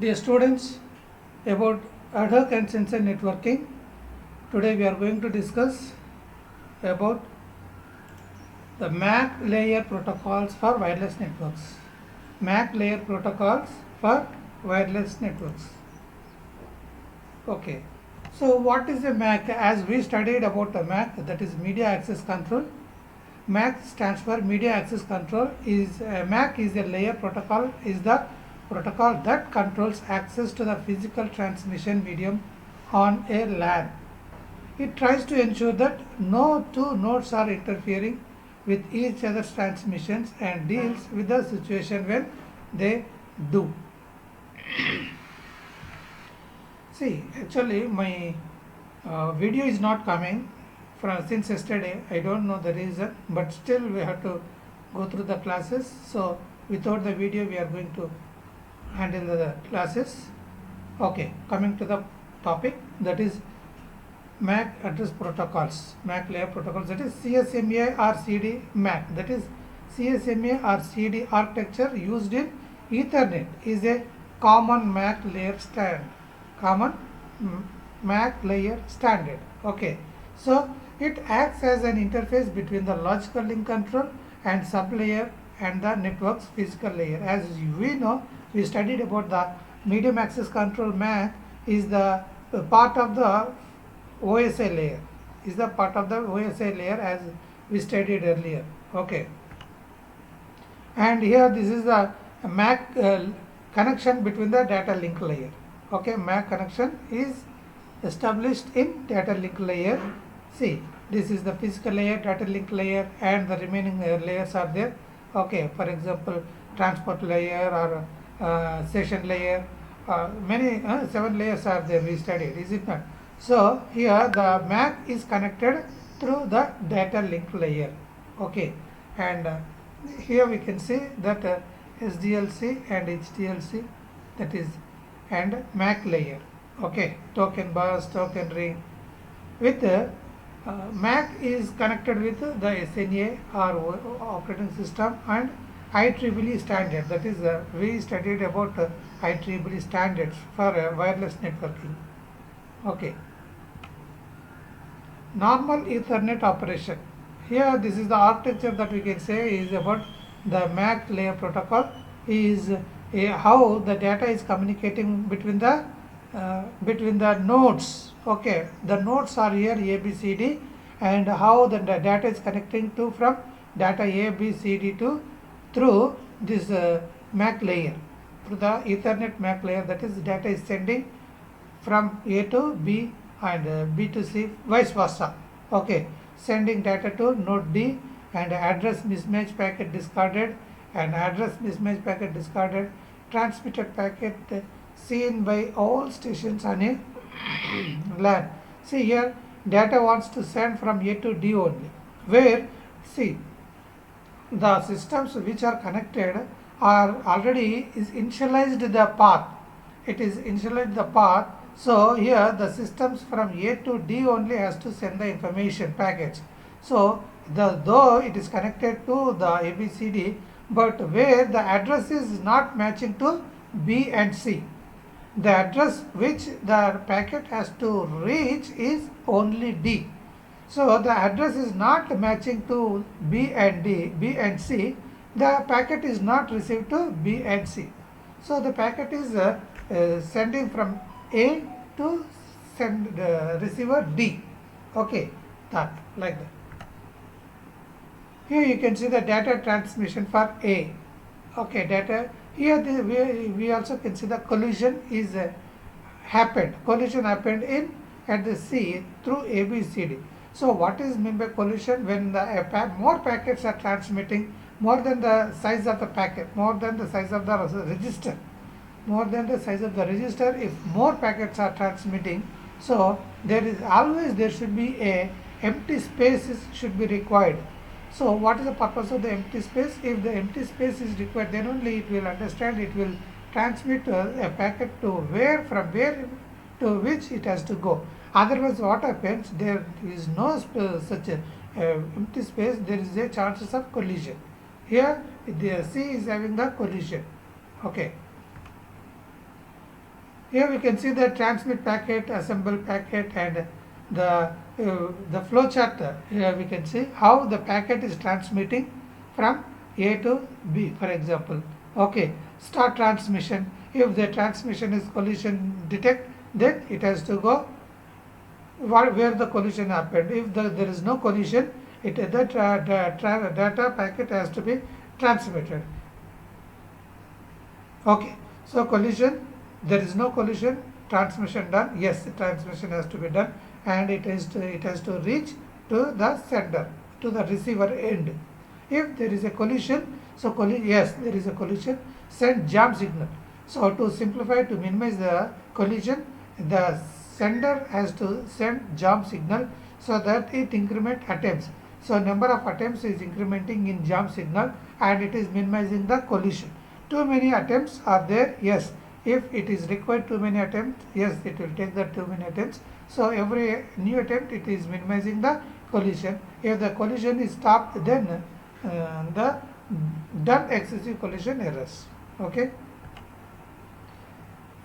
Dear students, about ad hoc and sensor networking, today we are going to discuss about the MAC layer protocols for wireless networks. MAC layer protocols for wireless networks. Okay, so what is a MAC? As we studied about the MAC, that is media access control. MAC stands for media access control. MAC is a layer protocol, is the protocol that controls access to the physical transmission medium on a LAN. It tries to ensure that no two nodes are interfering with each other's transmissions and deals with the situation when they do. See, actually my video is not coming since yesterday. I don't know the reason, but still we have to go through the classes. So without the video we are going to handle the classes. Okay, coming to the topic, that is MAC address protocols, MAC layer protocols, that is CSMA or CD MAC, that is CSMA or CD architecture used in Ethernet is a common MAC layer standard. Okay, so it acts as an interface between the logical link control and sublayer and the network's physical layer. As we know, we studied about the medium access control. MAC is the part of the OSI layer, as we studied earlier. Okay, and here this is the MAC connection between the data link layer. Okay, MAC connection is established in data link layer. See, this is the physical layer, data link layer, and the remaining layers are there. Okay, for example, transport layer or session layer, many 7 layers are there, we studied, is it not? So here the MAC is connected through the data link layer. Okay, and here we can see that SDLC and HDLC, that is, and MAC layer. Okay, token bus, token ring. With MAC is connected with the SNA or operating system and IEEE standard, that is we studied about IEEE standards for wireless networking. Okay, normal Ethernet operation. Here this is the architecture that we can say is about the MAC layer protocol, is how the data is communicating between the nodes. Okay, the nodes are here A, B, C, D, and how the data is connecting to from data A, B, C, D to through this MAC layer, through the Ethernet MAC layer, that is data is sending from A to B and B to C, vice versa. Okay, sending data to node D and address mismatch packet discarded, and address mismatch packet discarded, transmitted packet seen by all stations on a LAN. See here, data wants to send from A to D only, where see the systems which are connected are already is initialized the path. It is initialized the path. So here the systems from A to D only has to send the information packets. So though it is connected to the ABCD, but where the address is not matching to B and C, the address which the packet has to reach is only D. So the address is not matching to B and C. The packet is not received to B and C. So the packet is sending from A to receiver D. Okay, that like that. Here you can see the data transmission for A. Okay, data. Here we also can see the collision is happened. Collision happened in at the C through ABCD. So what is meant by collision? When the more packets are transmitting, more than the size of the packet, more than the size of the register, if more packets are transmitting, so there should be a empty space should be required. So what is the purpose of the empty space? If the empty space is required, then only it will understand, it will transmit a packet from where to which it has to go. Otherwise what happens, there is no such a empty space, there is a chances of collision. Here the C is having the collision. Okay, Here we can see the transmit packet, assemble packet, and the flow chart. Here we can see how the packet is transmitting from A to B, for example. Okay, start transmission. If the transmission is collision detect, then it has to go where the collision happened. If there is no collision, the data packet has to be transmitted. Okay, so collision, there is no collision, transmission done. Yes, the transmission has to be done, and it has to reach to the sender, to the receiver end. If there is a collision, so yes, there is a collision, send jam signal. So to simplify, to minimize the collision, the sender has to send jam signal so that it increment attempts. So number of attempts is incrementing in jam signal, and it is minimizing the collision. Too many attempts are there, yes. If it is required too many attempts, yes, it will take the too many attempts. So every new attempt, it is minimizing the collision. If the collision is stopped, then the done excessive collision errors. Okay.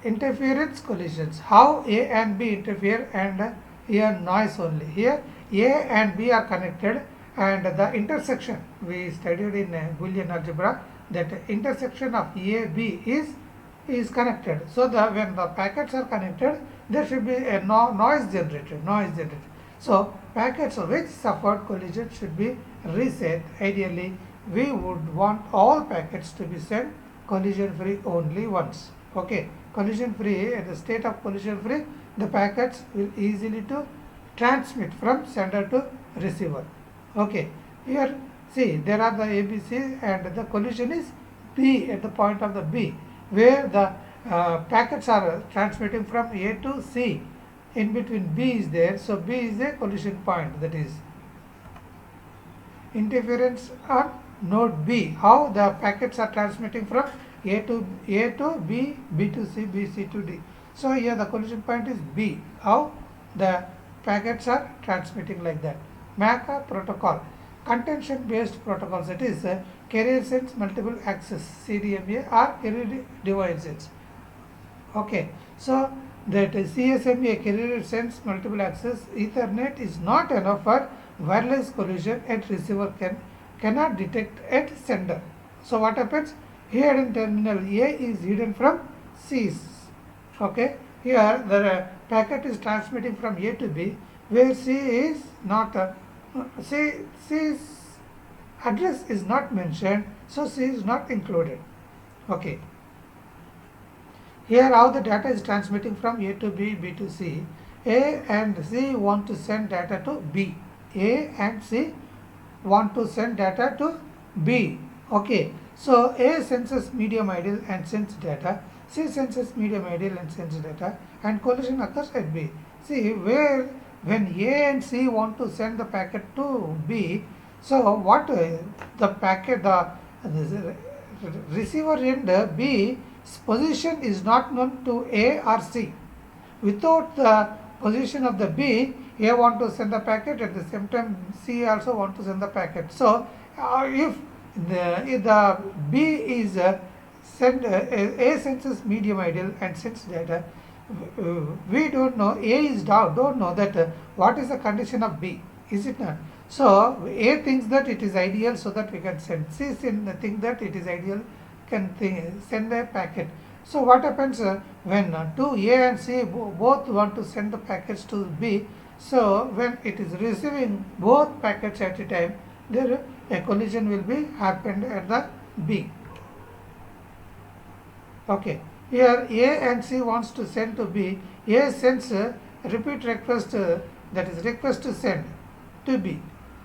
Interference collisions, how A and B interfere, and here noise only. Here A and B are connected, and the intersection, we studied in Boolean algebra, that intersection of A, B is connected. So when the packets are connected, there should be a noise generated. So packets which suffered collision should be reset. Ideally, we would want all packets to be sent collision free only once. Okay, collision free, at the state of collision free, the packets will easily to transmit from sender to receiver. Okay, here see, there are the ABC, and the collision is B at the point of the B, where the packets are transmitting from A to C. In between B is there, so B is a collision point, that is interference on node B. How the packets are transmitting from A to B, B to C, B, C to D. So here the collision point is B. How the packets are transmitting like that. MAC protocol, contention based protocols, that is carrier sense multiple access, CDMA, or carrier devices. Okay, so that CSMA, carrier sense multiple access Ethernet, is not enough for wireless collision at receiver cannot detect at sender. So what happens? Here in terminal A is hidden from C. Okay, here the packet is transmitting from A to B, where C is not C's address is not mentioned, so C is not included. Okay. Here how the data is transmitting from A to B, B to C. A and C want to send data to B. A and C want to send data to B. Okay. So A senses medium ideal and sends data. C senses medium ideal and sends data, and collision occurs at B. See, when A and C want to send the packet to B, so what the packet, the receiver end B position is not known to A or C. Without the position of the B, A want to send the packet, at the same time C also want to send the packet. So if the B is A senses medium ideal and sends data, we don't know, A is don't know that what is the condition of B, is it not? So A thinks that it is ideal, so that we can send. C think that it is ideal, can send a packet. So what happens when two A and C both want to send the packets to B? So when it is receiving both packets at a time, there a collision will be happened at the B. Okay. Here A and C wants to send to B. A sends repeat request, that is request to send to B.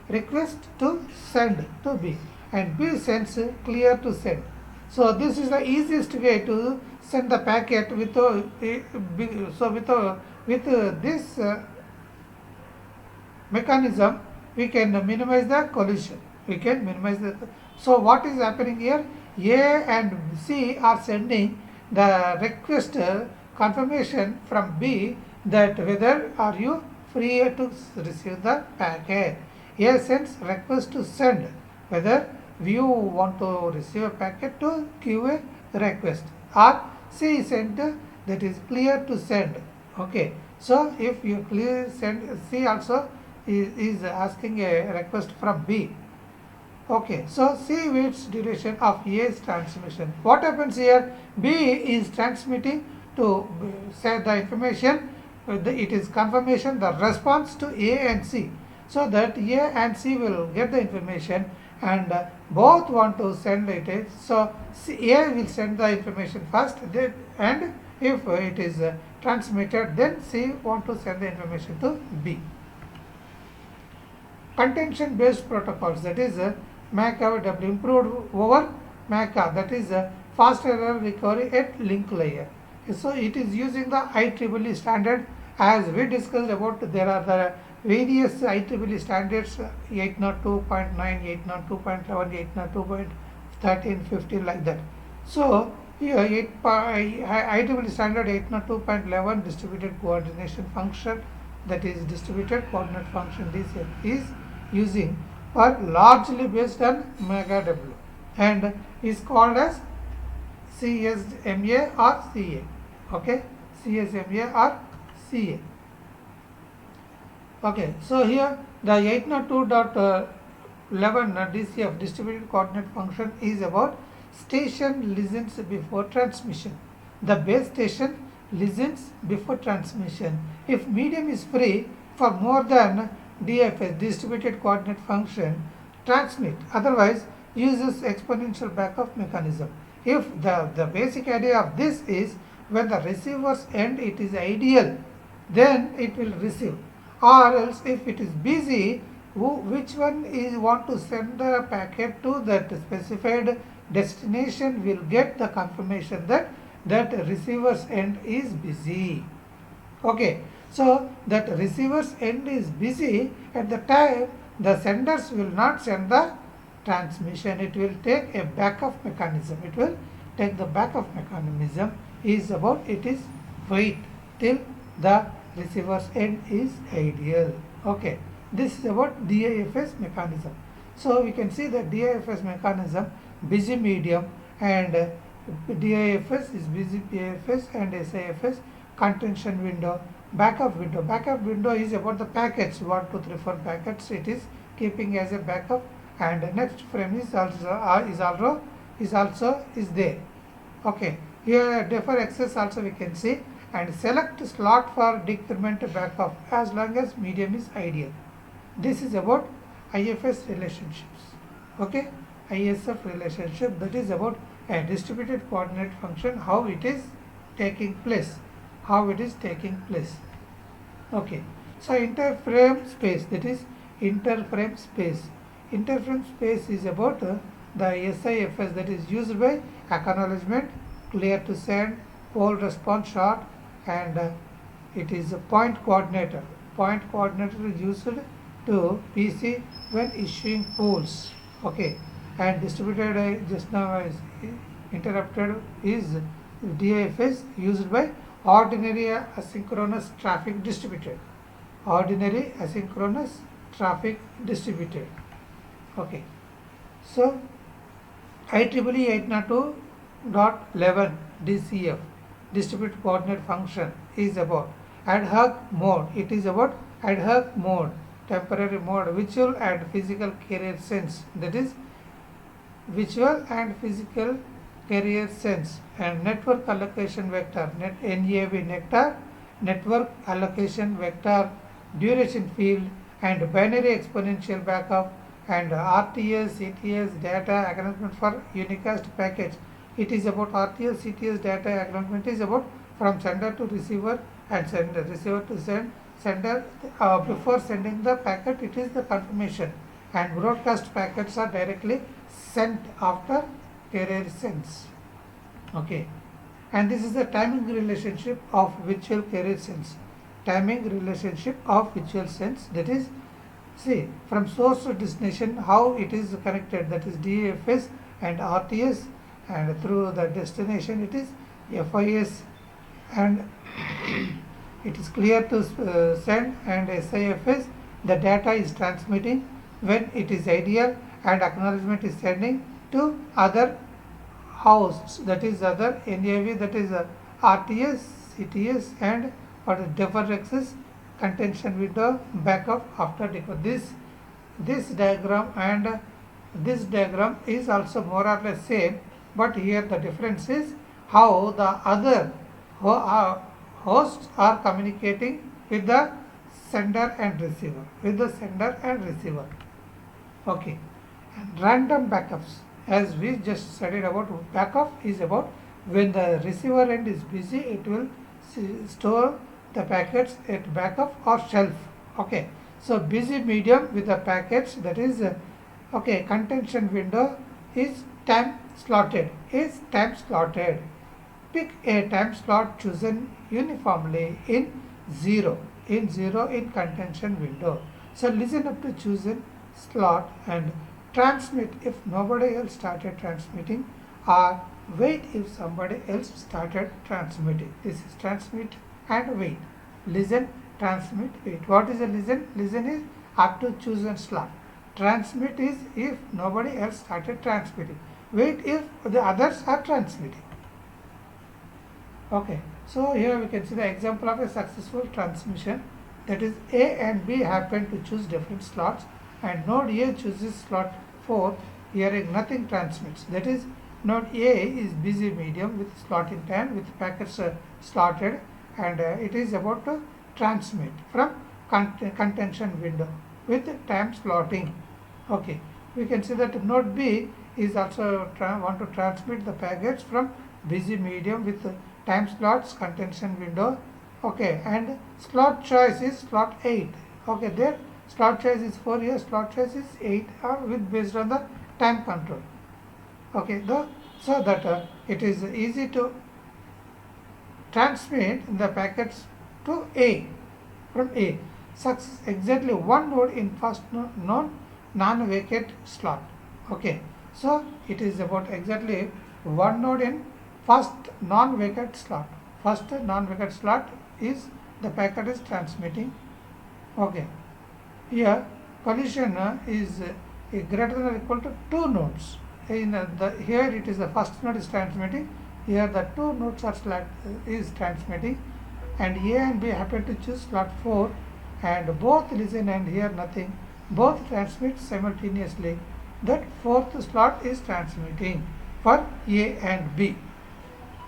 Request to send to B, and B sends clear to send. So this is the easiest way to send the packet with this mechanism. We can minimize the collision. So what is happening here? A and C are sending the request confirmation from B that whether are you free to receive the packet. A sends request to send whether you want to receive a packet to give a request, or C sent that is clear to send. Okay, so if you clear send, C also is asking a request from B. Okay, so C waits duration of A's transmission. What happens here? B is transmitting to say the information, it is confirmation, the response to A and C. So that A and C will get the information and both want to send it. So A will send the information first and if it is transmitted, then C want to send the information to B. Contention based protocols, that is MAC over W, improved over MACA, that is fast error recovery at link layer. So it is using the IEEE standard. As we discussed about, there are the various IEEE standards, 802.9, 802.11, 802.13, 15 like that. So here IEEE standard 802.11 distributed coordination function, that is distributed coordinate function DCF, is using or largely based on MACA-W and is called as CSMA or CA. Okay, CSMA or CA. Okay, so here the 802.11 DCF distributed coordinate function is about station listens before transmission. The base station listens before transmission. If medium is free for more than DFS, distributed coordinate function, transmit. Otherwise, uses exponential backup mechanism. If the basic idea of this is when the receiver's end it is ideal, then it will receive. Or else if it is busy, which one is want to send the packet to that specified destination will get the confirmation that receiver's end is busy. Okay, so that receiver's end is busy at the time, the senders will not send the transmission. It will take a backup mechanism. It will take the backup mechanism is about it is wait till the receiver's end is ideal. Okay, this is about DIFS mechanism. So we can see that DIFS mechanism, busy medium, and DIFS is busy PIFS and SIFS, contention window, backup window. Backup window is about the packets, 1, 2, 3, 4 packets it is keeping as a backup, and next frame is also is there. Okay, here defer access also we can see, and select slot for decrement backup as long as medium is ideal. This is about IFS relationships. Okay, ISF relationship, that is about a distributed coordinate function, how it is taking place. Okay, so interframe space, that is interframe space. Interframe space is about the SIFS, that is used by acknowledgement, clear to send, hold response short, and it is a point coordinator. Point coordinator is used to PC when issuing polls. Okay, and distributed just now is interrupted is DIFS used by ordinary asynchronous traffic distributed. Ordinary asynchronous traffic distributed. Okay, so IEEE 802.11 DCF distributed coordinate function is about ad hoc mode. It is about ad hoc mode, temporary mode, visual and physical carrier sense, that is visual and physical carrier sense, and network allocation vector, NAV network allocation vector, duration field, and binary exponential backup, and RTS, CTS data acknowledgement for unicast package. It is about RTS, CTS data acknowledgement is about from sender to receiver and sender, receiver to sender. Before sending the packet, it is the confirmation, and broadcast packets are directly sent after carrier sends. Okay, and this is the timing relationship of virtual carrier sense. Timing relationship of virtual sense, that is, see, from source to destination how it is connected, that is DFS and RTS, and through the destination it is FIS, and it is clear to send, and SIFS, the data is transmitting when it is ideal, and acknowledgement is sending to other hosts, that is other NAV, that is RTS, CTS, and what is defer access, contention window, backup after decode. This diagram and this diagram is also more or less same, but here the difference is how the other hosts are communicating with the sender and receiver. Okay. And random backups, as we just studied about, backup is about when the receiver end is busy, it will store the packets at backup or shelf. Okay. So busy medium with the packets, that is okay, contention window is time slotted. Pick a time slot chosen uniformly in 0 in contention window. So listen up to chosen slot and transmit if nobody else started transmitting, or wait if somebody else started transmitting. This is transmit and wait. Listen, transmit, wait. What is a listen? Listen is up to chosen slot. Transmit is if nobody else started transmitting. Wait if the others are transmitting. Okay, so here we can see the example of a successful transmission, that is A and B happen to choose different slots and node A chooses slot 4, hearing nothing transmits. That is, node A is busy medium with slotting time with packets slotted, and it is about to transmit from contention window with time slotting. Okay, we can see that node B is also want to transmit the packets from busy medium with time slots contention window. Okay, and slot choice is slot 8. Okay, there slot choice is 4, here slot choice is 8, with based on the time control. Okay, so that it is easy to transmit the packets to A from A. Success exactly one node in first known non-vacant slot. Okay, so it is about exactly one node in first non-vacant slot. First non-vacant slot is the packet is transmitting. Okay, here collision is greater than or equal to 2 nodes. In here it is the first node is transmitting. Here the 2 nodes are is transmitting, and A and B happen to choose slot 4, and both listen and hear nothing. Both transmit simultaneously. That fourth slot is transmitting for A and B.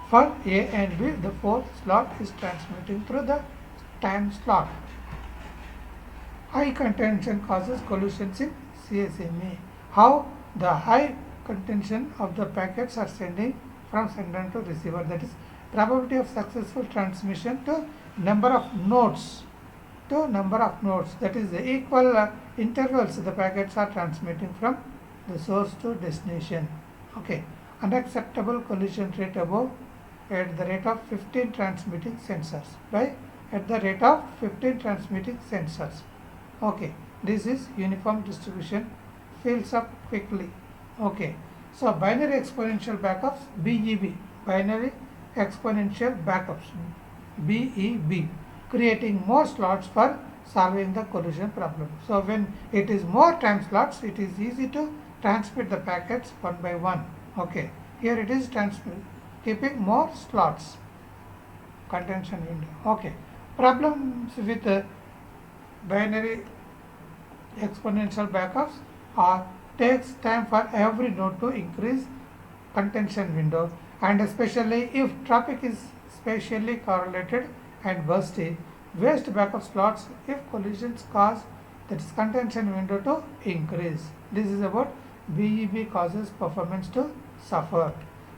For A and B, the fourth slot is transmitting through the time slot. High contention causes collisions in CSMA. How the high contention of the packets are sending from sender to receiver, that is probability of successful transmission to number of nodes, that is the equal intervals the packets are transmitting from the source to destination. Okay, unacceptable collision rate above at the rate of 15 transmitting sensors at the rate of 15 transmitting sensors. Okay, this is uniform distribution, fills up quickly. Okay, so binary exponential backups, BEB, binary exponential backups, BEB, creating more slots for solving the collision problem. So when it is more time slots, it is easy to transmit the packets one by one. Okay, here it is keeping more slots, contention window. Okay, problems with binary exponential backups are takes time for every node to increase contention window, and especially if traffic is spatially correlated and bursty, waste backup slots if collisions cause that is contention window to increase. This is about BEB causes performance to suffer.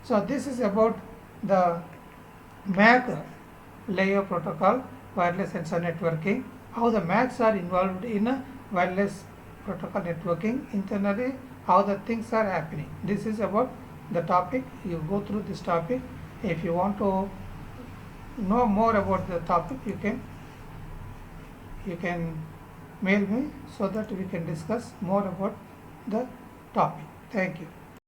So this is about the MAC layer protocol, wireless sensor networking, how the MACs are involved in wireless protocol networking, internally how the things are happening. This is about the topic. You go through this topic. If you want to know more about the topic, you can mail me so that we can discuss more about the topic. Thank you.